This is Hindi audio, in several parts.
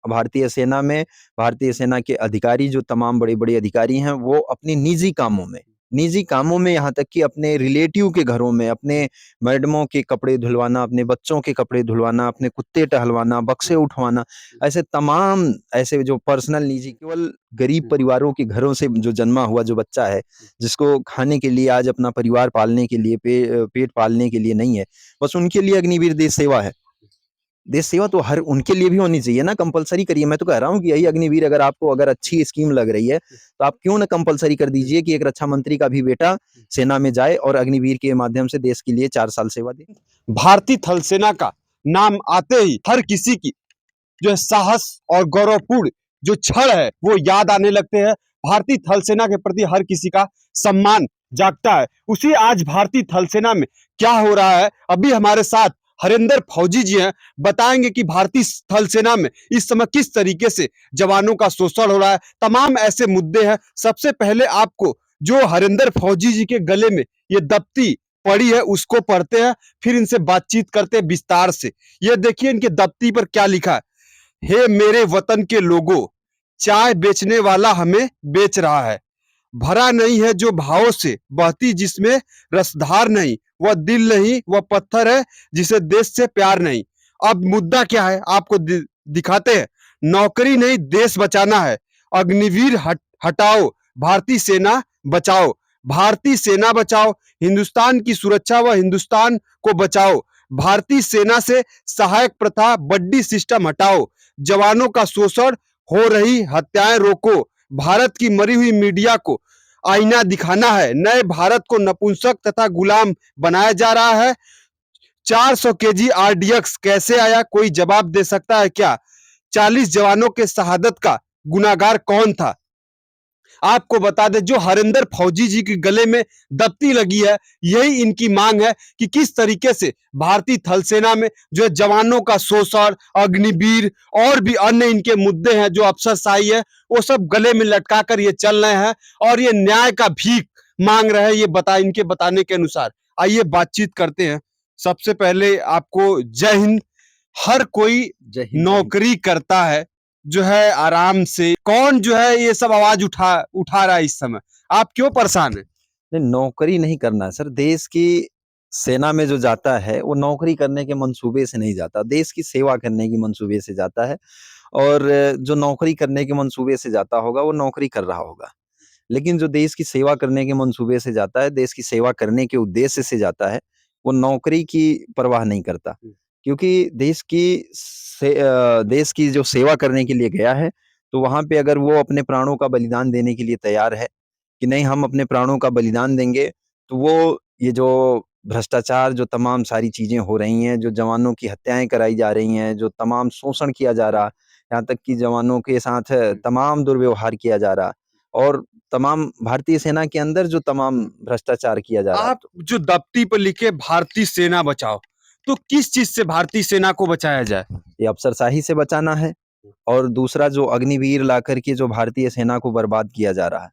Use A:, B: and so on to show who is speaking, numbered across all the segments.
A: भारतीय सेना में भारतीय सेना के अधिकारी जो तमाम बड़े-बड़े अधिकारी हैं, वो अपने निजी कामों में यहाँ तक कि अपने रिलेटिव के घरों में, अपने मैडमों के कपड़े धुलवाना, अपने बच्चों के कपड़े धुलवाना, अपने कुत्ते टहलवाना, बक्से उठवाना, ऐसे तमाम ऐसे जो पर्सनल निजी केवल गरीब परिवारों के घरों से जो जन्मा हुआ जो बच्चा है, जिसको खाने के लिए आज अपना परिवार पालने के लिए पेट पालने के लिए नहीं है, बस उनके लिए अग्निवीर देश सेवा है। देश सेवा तो हर उनके लिए भी होनी चाहिए ना, कंपल्सरी करिए। मैं तो कह रहा हूँ कि यही अग्निवीर अगर आपको अगर अच्छी स्कीम लग रही है, तो आप क्यों ना कंपल्सरी कर दीजिए कि एक रक्षा मंत्री का भी बेटा सेना में जाए और अग्निवीर के माध्यम से देश के लिए 4 साल सेवा दे।
B: भारतीय थल सेना का नाम आते ही हर किसी की जो साहस और गौरवपूर्ण जो क्षण है वो याद आने लगते हैं। भारतीय थल सेना के प्रति हर किसी का सम्मान जागता है। उसी आज भारतीय थल सेना में क्या हो रहा है, अभी हमारे साथ हरेंद्र फौजी जी हैं, बताएंगे कि भारतीय थल सेना में इस समय किस तरीके से जवानों का शोषण हो रहा है। तमाम ऐसे मुद्दे हैं। सबसे पहले आपको जो हरेंद्र फौजी जी के गले में ये दफ्ती पड़ी है उसको पढ़ते हैं, फिर इनसे बातचीत करते हैं विस्तार से। ये देखिए इनके दफ्ती पर क्या लिखा है। हे मेरे वतन के लोगों, चाय बेचने वाला हमें बेच रहा है। भरा नहीं है जो भावों से बहती जिसमें रसधार नहीं, वह दिल नहीं, वह पत्थर है जिसे देश से प्यार नहीं। अब मुद्दा क्या है आपको दिखाते हैं। नौकरी नहीं देश बचाना है, अग्निवीर हटाओ, भारतीय सेना बचाओ। भारतीय सेना बचाओ, हिंदुस्तान की सुरक्षा व हिंदुस्तान को बचाओ। भारतीय सेना से सहायक प्रथा बड्डी सिस्टम हटाओ। जवानों का शोषण, हो रही हत्याएं रोको। भारत की मरी हुई मीडिया को आईना दिखाना है। नए भारत को नपुंसक तथा गुलाम बनाया जा रहा है। 400 केजी आरडीएक्स कैसे आया, कोई जवाब दे सकता है क्या? 40 जवानों के शहादत का गुनाहगार कौन था? आपको बता दें जो हरेंद्र फौजी जी के गले में दफ्ती लगी है, यही इनकी मांग है कि किस तरीके से भारतीय थल सेना में जो जवानों का शोषण, अग्निवीर और भी अन्य इनके मुद्दे हैं जो अफसरशाही है, वो सब गले में लटका कर ये चल रहे हैं और ये न्याय का भीख मांग रहे हैं। ये इनके बताने के अनुसार आइए बातचीत करते हैं। सबसे पहले आपको जय हिंद। हर कोई नौकरी करता है जो है आराम से, कौन जो है ये सब आवाज उठा रहा है इस समय? आप क्यों परेशान है?
A: नहीं, नौकरी नहीं करना है सर। देश की सेना में जो जाता है वो नौकरी करने के मंसूबे से नहीं जाता, देश की सेवा करने की मंसूबे से जाता है। और जो नौकरी करने के मंसूबे से जाता होगा वो नौकरी कर रहा होगा, लेकिन जो देश की सेवा करने के मंसूबे से जाता है, देश की सेवा करने के उद्देश्य से जाता है, वो नौकरी की परवाह नहीं करता। क्योंकि देश की जो सेवा करने के लिए गया है, तो वहाँ पे अगर वो अपने प्राणों का बलिदान देने के लिए तैयार है कि नहीं हम अपने प्राणों का बलिदान देंगे, तो वो ये जो भ्रष्टाचार जो तमाम सारी चीज़ें हो रही हैं, जो जवानों की हत्याएँ कराई जा रही हैं, जो तमाम शोषण किया जा रहा, यहाँ तक कि जवानों के साथ तमाम दुर्व्यवहार किया जा रहा और तमाम भारतीय सेना के अंदर जो तमाम भ्रष्टाचार किया जा रहा।
B: आप जो दफ्ती पर लिखे भारतीय सेना बचाओ, तो किस चीज से भारतीय सेना को बचाया जाए?
A: ये अफसरशाही से बचाना है और दूसरा जो अग्निवीर ला करके जो भारतीय सेना को बर्बाद किया जा रहा है,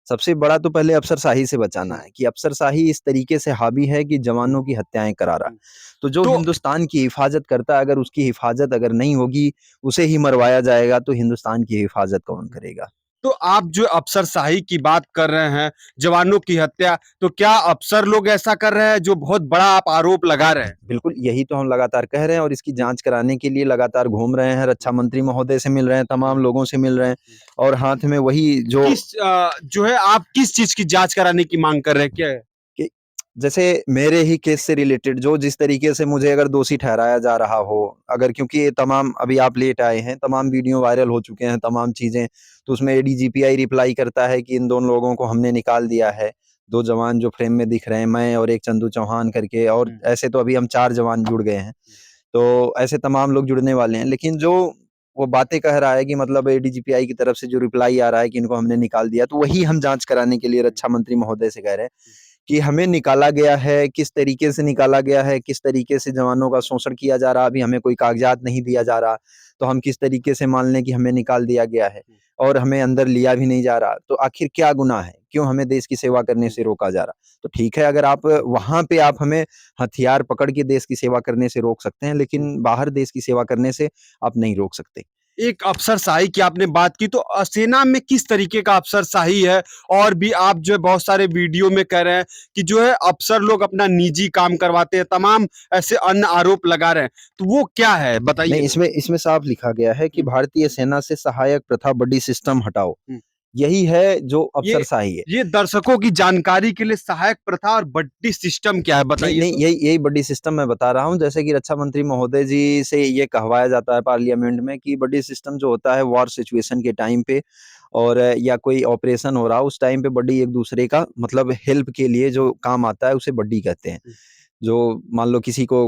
A: सबसे बड़ा तो पहले अफसरशाही से बचाना है कि अफसरशाही इस तरीके से हावी है कि जवानों की हत्याएं करा रहा है। तो जो हिंदुस्तान की हिफाजत करता है, अगर उसकी हिफाजत अगर नहीं होगी, उसे ही मरवाया जाएगा, तो हिंदुस्तान की हिफाजत कौन करेगा?
B: तो आप जो अफसरशाही की बात कर रहे हैं, जवानों की हत्या, तो क्या अफसर लोग ऐसा कर रहे हैं जो बहुत बड़ा आप आरोप लगा रहे हैं?
A: बिल्कुल, यही तो हम लगातार कह रहे हैं और इसकी जांच कराने के लिए लगातार घूम रहे हैं, रक्षा मंत्री महोदय से मिल रहे हैं, तमाम लोगों से मिल रहे हैं और हाथ में वही जो
B: जो है आप किस चीज की जांच कराने की मांग कर रहे हैं? क्या है
A: कि जैसे मेरे ही केस से रिलेटेड जो जिस तरीके से मुझे अगर दोषी ठहराया जा रहा हो, अगर क्योंकि ये तमाम अभी आप लेट आए हैं, तमाम वीडियो वायरल हो चुके हैं, तमाम चीज़ें, तो उसमें एडीजीपीआई रिप्लाई करता है कि इन दोनों लोगों को हमने निकाल दिया है। 2 जवान जो फ्रेम में दिख रहे हैं, मैं और एक चंदू चौहान करके, और ऐसे तो अभी हम 4 जवान जुड़ गए हैं। तो ऐसे तमाम लोग जुड़ने वाले हैं, लेकिन जो वो बातें कह रहा है कि मतलब एडीजीपीआई की तरफ से जो रिप्लाई आ रहा है कि इनको हमने निकाल दिया, तो वही हम जाँच कराने के लिए रक्षा मंत्री महोदय से कह रहे हैं कि हमें निकाला गया है, किस तरीके से निकाला गया है, किस तरीके से जवानों का शोषण किया जा रहा है, अभी हमें कोई कागज़ात नहीं दिया जा रहा, तो हम किस तरीके से मान लें कि हमें निकाल दिया गया है और हमें अंदर लिया भी नहीं जा रहा, तो आखिर क्या गुनाह है? क्यों हमें देश की सेवा करने से रोका जा रहा? तो ठीक है, अगर आप वहाँ पे आप हमें हथियार पकड़ के देश की सेवा करने से रोक सकते हैं, लेकिन बाहर देश की सेवा करने से आप नहीं रोक सकते।
B: एक अफसरशाही की आपने बात की, तो सेना में किस तरीके का अफसरशाही है? और भी आप जो है बहुत सारे वीडियो में कह रहे हैं कि जो है अफसर लोग अपना निजी काम करवाते हैं, तमाम ऐसे अन्य आरोप लगा रहे हैं, तो वो क्या है बताइए
A: नहीं,
B: ना?
A: इसमें इसमें साफ लिखा गया है कि
B: हुँ,
A: भारतीय सेना से सहायक प्रथा बड्डी सिस्टम हटाओ।
B: हुँ।
A: यही है जो
B: ये
A: अफसरशाही है।
B: ये दर्शकों की जानकारी के लिए सहायक प्रथा और बड्डी सिस्टम क्या है
A: नहीं,
B: बताइए
A: नहीं,
B: तो?
A: यही यही बड्डी सिस्टम मैं बता रहा हूँ। जैसे कि रक्षा मंत्री महोदय जी से ये कहवाया जाता है पार्लियामेंट में कि बड्डी सिस्टम जो होता है वॉर सिचुएशन के टाइम पे और या कोई ऑपरेशन हो रहा हो उस टाइम पे बड्डी एक दूसरे का मतलब हेल्प के लिए जो काम आता है उसे बड्डी कहते हैं।
B: हुँ,
A: जो मान लो किसी को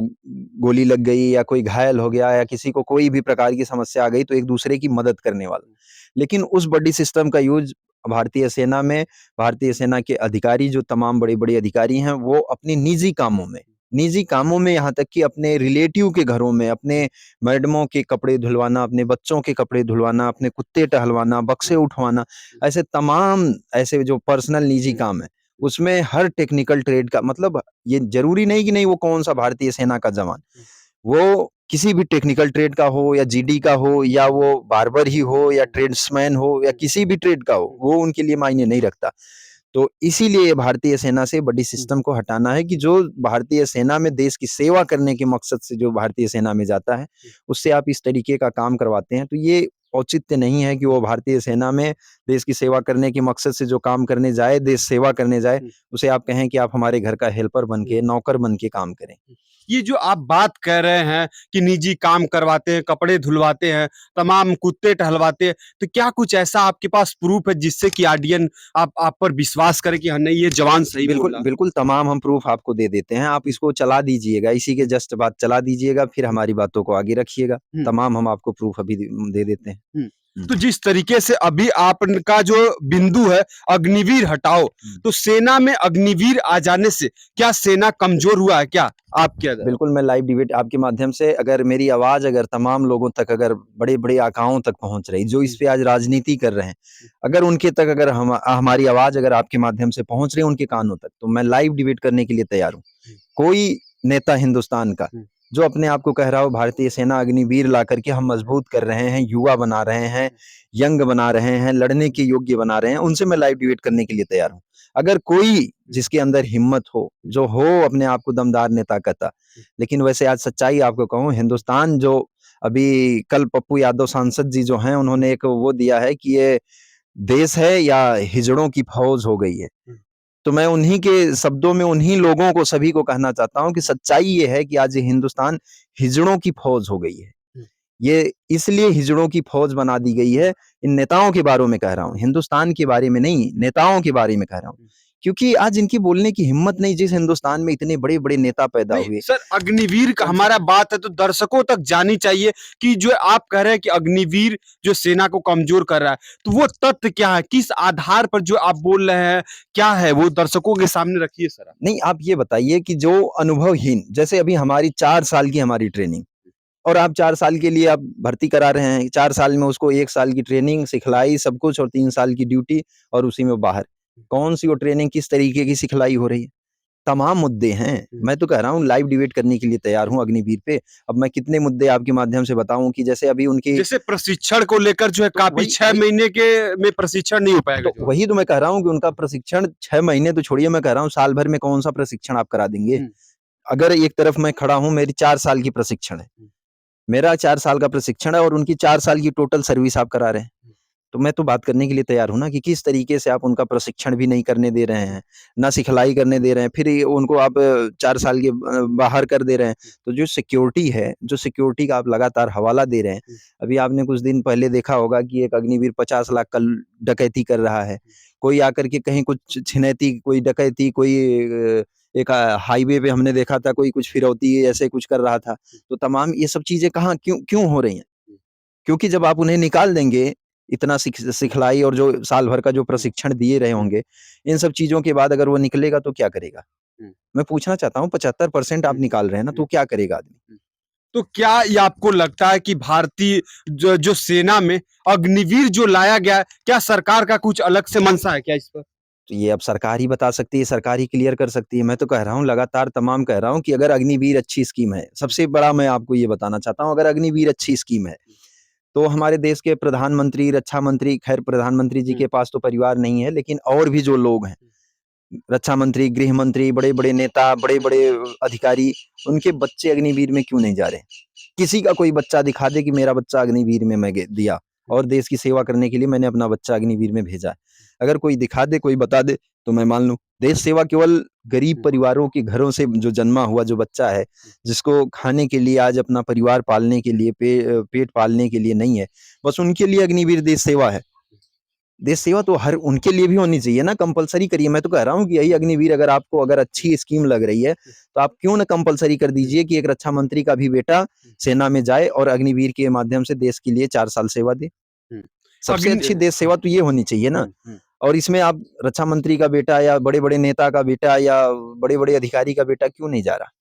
A: गोली लग गई या कोई घायल हो गया या किसी को कोई भी प्रकार की समस्या आ गई तो एक दूसरे की मदद करने वाला। लेकिन उस बड्डी सिस्टम का यूज़ भारतीय सेना में भारतीय सेना के अधिकारी जो तमाम बड़े-बड़े अधिकारी हैं, वो अपने निजी कामों में यहाँ तक कि अपने रिलेटिव के घरों में, अपने मैडमों के कपड़े धुलवाना, अपने बच्चों के कपड़े धुलवाना, अपने कुत्ते टहलवाना, बक्से उठवाना, ऐसे तमाम ऐसे जो पर्सनल निजी काम हैं, उसमें हर टेक्निकल ट्रेड का मतलब ये ज़रूरी नहीं कि नहीं वो कौन-सा भारतीय सेना का जवान, वो किसी भी टेक्निकल ट्रेड का हो या जीडी का हो या वो बार्बर ही हो या ट्रेड्समैन हो या किसी भी ट्रेड का हो, वो उनके लिए मायने नहीं रखता। तो इसीलिए भारतीय सेना से बड्डी सिस्टम को हटाना है कि जो भारतीय सेना में देश की सेवा करने के मकसद से जो भारतीय सेना में जाता है, उससे आप इस तरीके का काम करवाते हैं, तो ये औचित्य नहीं है कि वो भारतीय सेना में देश की सेवा करने के मकसद से जो काम करने जाए, देश सेवा करने जाए, उसे आप कहें कि आप हमारे घर का हेल्पर बन के, नौकर बन के काम करें।
B: ये जो आप बात कर रहे हैं कि निजी काम करवाते हैं, कपड़े धुलवाते हैं, तमाम कुत्ते टहलवाते हैं, तो क्या कुछ ऐसा आपके पास प्रूफ है जिससे कि ऑडियंस आप पर विश्वास करे कि हाँ, नहीं ये जवान सही बोल
A: बिल्कुल,
B: रहा है?
A: बिल्कुल तमाम हम प्रूफ़ आपको दे देते हैं। आप इसको चला दीजिएगा, इसी के जस्ट बाद चला दीजिएगा, फिर हमारी बातों को आगे रखिएगा।
B: हुँ,
A: तमाम हम आपको प्रूफ़ अभी दे देते हैं।
B: हुँ।
A: हुँ,
B: तो जिस तरीके से अभी आपका जो बिंदु है अग्निवीर हटाओ,
A: हुँ।
B: तो सेना में अग्निवीर आ जाने से क्या सेना कमज़ोर हुआ है क्या? आप क्या
A: बिल्कुल, मैं लाइव डिबेट आपके माध्यम से अगर मेरी आवाज़ अगर तमाम लोगों तक अगर बड़े-बड़े आकाओं तक पहुँच रही, जो इस पे आज राजनीति कर रहे हैं, अगर उनके तक अगर हमारी आवाज़ अगर आपके माध्यम से पहुँच रही है उनके कानों तक, तो मैं लाइव डिबेट करने के लिए तैयार हूँ। कोई नेता हिंदुस्तान का, जो अपने आप को कह रहा हो भारतीय सेना अग्निवीर ला करके हम मजबूत कर रहे हैं, युवा बना रहे हैं, यंग बना रहे हैं, लड़ने के योग्य बना रहे हैं, उनसे मैं लाइव डिबेट करने के लिए तैयार हूँ। अगर कोई जिसके अंदर हिम्मत हो, जो हो अपने आप को दमदार नेता कहता, लेकिन वैसे आज सच्चाई आपको कहूँ हिंदुस्तान जो अभी कल पप्पू यादव सांसद जी जो हैं, उन्होंने एक वो दिया है कि ये देश है या हिजड़ों की फौज हो गई है। तो मैं उन्हीं के शब्दों में उन्हीं लोगों को सभी को कहना चाहता हूँ कि सच्चाई ये है कि आज ये हिंदुस्तान हिजड़ों की फौज हो गई है। ये इसलिए हिजड़ों की फौज बना दी गई है, इन नेताओं के बारे में कह रहा हूँ, हिंदुस्तान के बारे में नहीं, नेताओं के बारे में कह रहा हूँ। क्योंकि आज इनकी बोलने की हिम्मत नहीं जिस हिंदुस्तान में इतने बड़े-बड़े नेता पैदा
B: नहीं
A: हुए।
B: सर, अग्निवीर का हमारा बात है तो दर्शकों तक जानी चाहिए कि जो आप कह रहे हैं कि अग्निवीर जो सेना को कमजोर कर रहा है, तो वो तथ्य क्या है? किस आधार पर जो आप बोल रहे हैं, क्या है वो दर्शकों के सामने रखिए सर आप।
A: नहीं, आप ये बताइए कि जो अनुभवहीन जैसे अभी हमारी 4 साल की हमारी ट्रेनिंग और आप 4 साल के लिए आप भर्ती करा रहे हैं। 4 साल में उसको 1 साल की ट्रेनिंग, सिखलाई सब कुछ और 3 साल की ड्यूटी और उसी में बाहर। कौन-सी वो ट्रेनिंग किस तरीके की सिखलाई हो रही है? तमाम मुद्दे हैं। मैं तो कह रहा हूँ लाइव डिबेट करने के लिए तैयार हूँ अग्निवीर पे। अब मैं कितने मुद्दे आपके माध्यम से बताऊँ कि जैसे अभी उनकी
B: जैसे प्रशिक्षण को लेकर जो है
A: तो
B: काफ़ी
A: वही
B: 6
A: वही
B: महीने के में प्रशिक्षण नहीं हो पाएगा
A: तो
B: जो
A: वही तो मैं कह रहा हूँ कि उनका प्रशिक्षण 6 महीने तो छोड़िए मैं कह रहा हूँ साल भर में कौन-सा प्रशिक्षण आप करा देंगे?
B: हुँ,
A: अगर एक तरफ मैं खड़ा हूँ मेरी 4 साल की प्रशिक्षण है।
B: हुँ,
A: मेरा 4 साल का प्रशिक्षण है और उनकी 4 साल की टोटल सर्विस आप करा रहे हैं। तो मैं तो बात करने के लिए तैयार हूँ ना कि किस तरीके से आप उनका प्रशिक्षण भी नहीं करने दे रहे हैं, ना सिखलाई करने दे रहे हैं, फिर ये उनको आप 4 साल के बाहर कर दे रहे हैं। तो जो सिक्योरिटी है, जो सिक्योरिटी का आप लगातार हवाला दे रहे हैं, अभी आपने कुछ दिन पहले देखा होगा कि एक अग्निवीर 50 लाख का डकैती कर रहा है। कोई आकर के कहीं कुछ छिनैती, कोई डकैती, कोई एक हाईवे पे हमने देखा था कोई कुछ फिरौती ऐसे कुछ कर रहा था। तो तमाम ये सब चीज़ें कहाँ क्यों क्यों हो रही हैं? क्योंकि जब आप उन्हें निकाल देंगे, इतना सिखलाई और जो साल भर का जो प्रशिक्षण दिए रहे होंगे, इन सब चीज़ों के बाद अगर वो निकलेगा तो क्या करेगा? मैं पूछना चाहता हूँ 75% आप निकाल रहे हैं ना, तो क्या करेगा आदमी?
B: तो क्या ये आपको लगता है कि भारतीय जो जो सेना में अग्निवीर जो लाया गया है, क्या सरकार का कुछ अलग से मंशा है क्या इस पर?
A: तो ये अब सरकार ही बता सकती है, सरकार ही क्लियर कर सकती है। मैं तो कह रहा हूँ लगातार तमाम कह रहा हूँ कि अगर अग्निवीर अच्छी स्कीम है, सबसे बड़ा मैं आपको ये बताना चाहता हूँ अगर अग्निवीर अच्छी स्कीम है, तो हमारे देश के प्रधानमंत्री, रक्षा मंत्री, खैर प्रधानमंत्री जी के पास तो परिवार नहीं है, लेकिन और भी जो लोग हैं, रक्षा मंत्री, गृह मंत्री, बड़े-बड़े नेता, बड़े-बड़े अधिकारी, उनके बच्चे अग्निवीर में क्यों नहीं जा रहे हैं? किसी का कोई बच्चा दिखा दे कि मेरा बच्चा अग्निवीर में मैं दिया और देश की सेवा करने के लिए मैंने अपना बच्चा अग्निवीर में भेजा है। अगर कोई दिखा दे, कोई बता दे, तो मैं मान लूँ। देश सेवा केवल गरीब परिवारों के घरों से जो जन्मा हुआ जो बच्चा है, जिसको खाने के लिए, आज अपना परिवार पालने के लिए, पेट पालने के लिए नहीं है, बस उनके लिए अग्निवीर देश सेवा है। देश सेवा तो हर उनके लिए भी होनी चाहिए ना, कंपल्सरी करिए। मैं तो कह रहा हूँ कि यही अग्निवीर अगर अच्छी स्कीम लग रही है, तो आप क्यों ना कंपल्सरी कर दीजिए कि एक रक्षा मंत्री का भी बेटा सेना में जाए और अग्निवीर के माध्यम से देश के लिए 4 साल सेवा दे। सबसे अच्छी देश सेवा तो ये होनी चाहिए ना। और इसमें आप रक्षा मंत्री का बेटा या बड़े-बड़े नेता का बेटा या बड़े-बड़े अधिकारी का बेटा क्यों नहीं जा रहा?